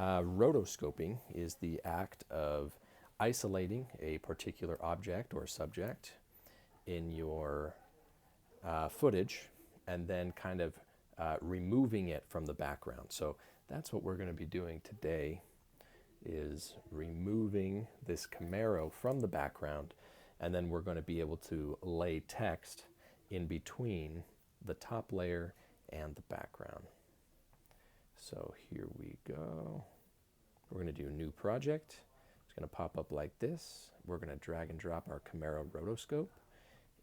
Rotoscoping is the act of isolating a particular object or subject in your footage and then kind of removing it from the background. So that's what we're going to be doing today, is removing this Camaro from the background, and then we're going to be able to lay text in between the top layer and the background. So here we go. We're going to do new project. It's going to pop up like this. We're going to drag and drop our Camaro rotoscope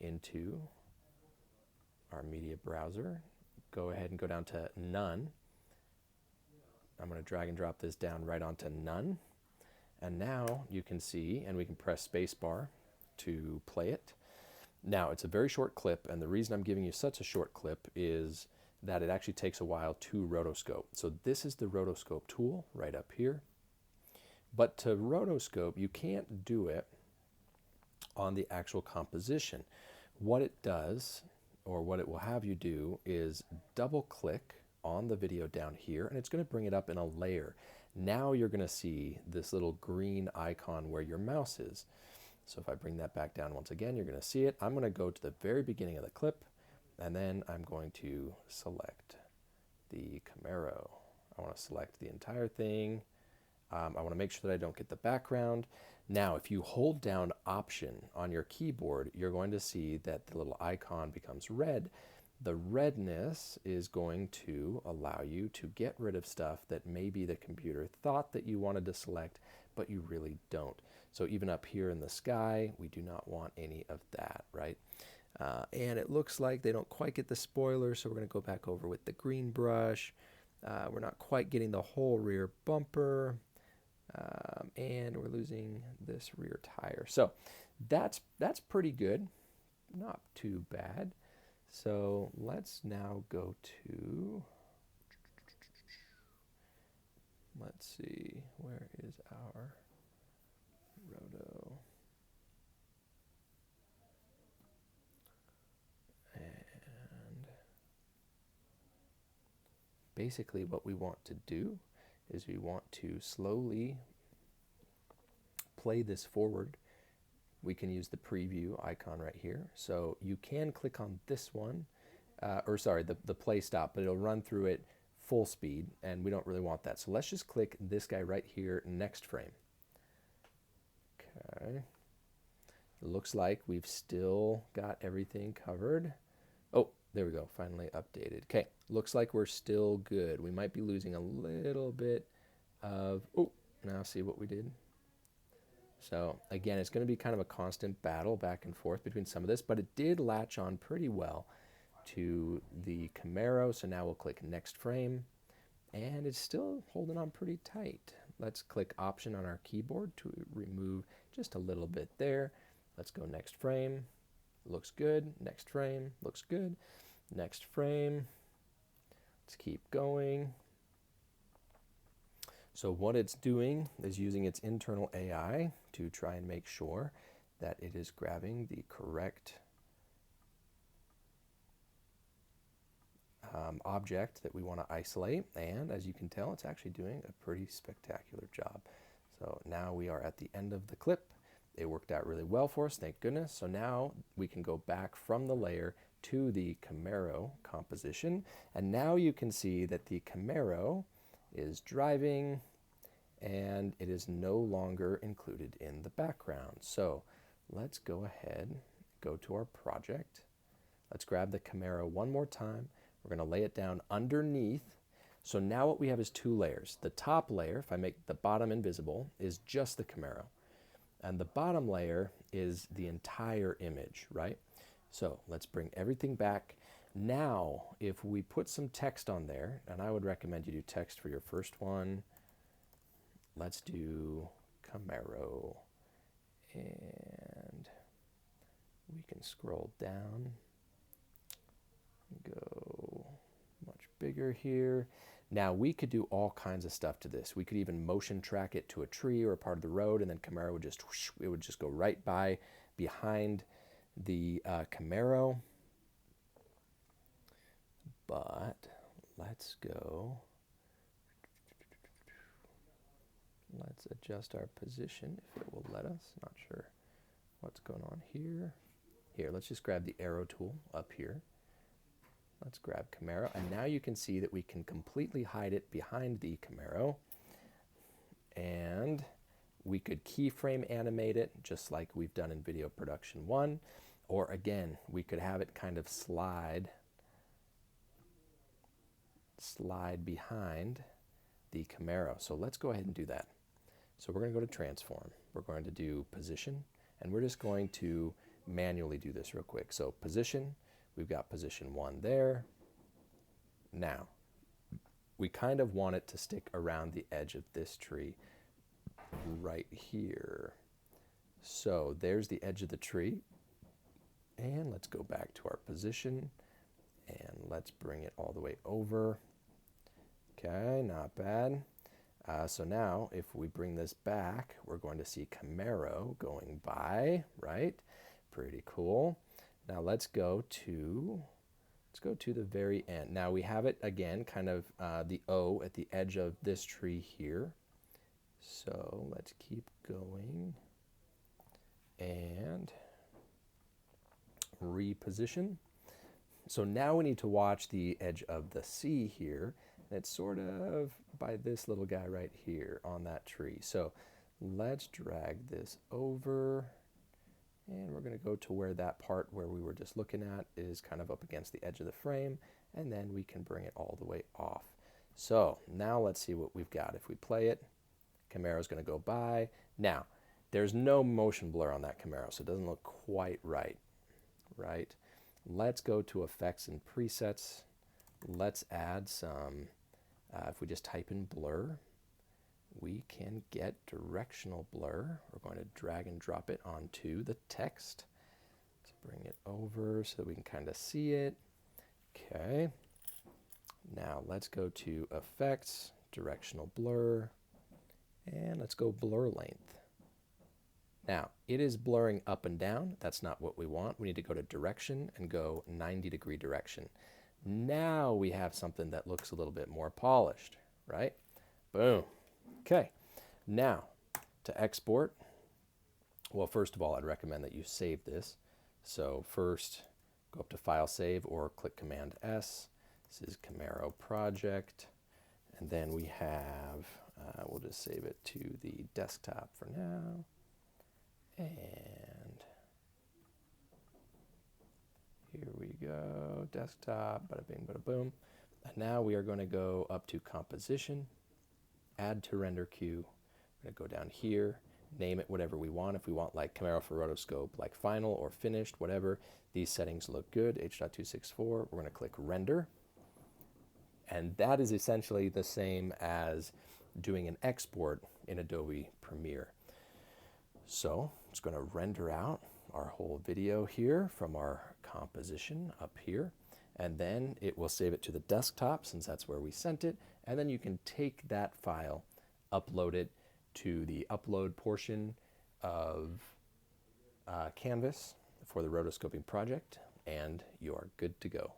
into our media browser. Go ahead and go down to none. I'm going to drag and drop this down right onto none. And now you can see, and we can press spacebar to play it. Now it's a very short clip, and the reason I'm giving you such a short clip is that it actually takes a while to rotoscope. So this is the rotoscope tool right up here. But to rotoscope, you can't do it on the actual composition. What it does, or what it will have you do, is double click on the video down here, and it's going to bring it up in a layer. Now you're going to see this little green icon where your mouse is. So if I bring that back down once again, you're going to see it. I'm going to go to the very beginning of the clip, and then I'm going to select the Camaro. I want to select the entire thing. I want to make sure that I don't get the background. Now, if you hold down Option on your keyboard, you're going to see that the little icon becomes red. The redness is going to allow you to get rid of stuff that maybe the computer thought that you wanted to select, but you really don't. So even up here in the sky, we do not want any of that, right? And it looks like they don't quite get the spoiler, so we're going to go back over with the green brush. We're not quite getting the whole rear bumper. And we're losing this rear tire. So that's pretty good. Not too bad. So let's now go to, let's see, where is our roto? And basically what we want to do is we want to slowly play this forward. We can use the preview icon right here. So you can click on this one, the play stop, but it'll run through it full speed, and we don't really want that. So let's just click this guy right here, next frame. Okay. It looks like we've still got everything covered. Oh, there we go, finally updated. Okay, looks like we're still good. We might be losing a little bit of, oh, now see what we did. So again, it's going to be kind of a constant battle back and forth between some of this, but it did latch on pretty well to the Camaro. So now we'll click next frame, and it's still holding on pretty tight. Let's click Option on our keyboard to remove just a little bit there. Let's go next frame. Looks good. Next frame. Looks good. Next frame. Let's keep going. So what it's doing is using its internal AI to try and make sure that it is grabbing the correct object that we want to isolate. And as you can tell, it's actually doing a pretty spectacular job. So now we are at the end of the clip. It worked out really well for us, thank goodness. So now we can go back from the layer to the Camaro composition. And now you can see that the Camaro is driving, and it is no longer included in the background. So let's go ahead, go to our project. Let's grab the Camaro one more time. We're going to lay it down underneath. So now what we have is two layers. The top layer, if I make the bottom invisible, is just the Camaro. And the bottom layer is the entire image, right? So let's bring everything back. Now, if we put some text on there, and I would recommend you do text for your first one. Let's do Camaro. And we can scroll down, go much bigger here. Now we could do all kinds of stuff to this. We could even motion track it to a tree or a part of the road, and then Camaro would just whoosh, it would just go right by behind the Camaro. But let's go Let's adjust our position if it will let us. Not sure what's going on here. Here, let's just grab the arrow tool up here. Let's grab Camaro, and now you can see that we can completely hide it behind the Camaro, and we could keyframe animate it just like we've done in Video Production 1, or again, we could have it kind of slide behind the Camaro. So let's go ahead and do that. So we're going to go to Transform. We're going to do Position, and we're just going to manually do this real quick. So Position, we've got Position 1 there. Now, we kind of want it to stick around the edge of this tree right here. So there's the edge of the tree. And let's go back to our position, and let's bring it all the way over. Okay, not bad. So now, if we bring this back, we're going to see Camaro going by, right? Pretty cool. Now let's go to the very end. Now we have it again, kind of the O at the edge of this tree here. So let's keep going and reposition. So now we need to watch the edge of the C here. It's sort of by this little guy right here on that tree. So let's drag this over, and we're going to go to where that part where we were just looking at is kind of up against the edge of the frame, and then we can bring it all the way off. So now let's see what we've got. If we play it, Camaro's going to go by. Now, there's no motion blur on that Camaro, so it doesn't look quite right. Let's go to Effects and Presets. Let's add some, if we just type in blur, we can get directional blur. We're going to drag and drop it onto the text. Let's bring it over so that we can kind of see it. Okay. Now let's go to Effects, Directional Blur, and let's go Blur Length. Now, it is blurring up and down. That's not what we want. We need to go to Direction and go 90-degree direction. Now we have something that looks a little bit more polished, right? Boom. Okay. Now, to export, well, first of all, I'd recommend that you save this. So first, go up to File, Save, or click Command S. This is Camaro Project. And then we have, we'll just save it to the desktop for now. And here we go, desktop, bada bing, bada boom. And now we are going to go up to Composition, Add to Render Queue. We're going to go down here, name it whatever we want. If we want like Camaro for Rotoscope, like Final or Finished, whatever. These settings look good, H.264. We're going to click Render. And that is essentially the same as doing an export in Adobe Premiere. So it's going to render out our whole video here from our composition up here, and then it will save it to the desktop since that's where we sent it, and then you can take that file, upload it to the upload portion of Canvas for the rotoscoping project, and you are good to go.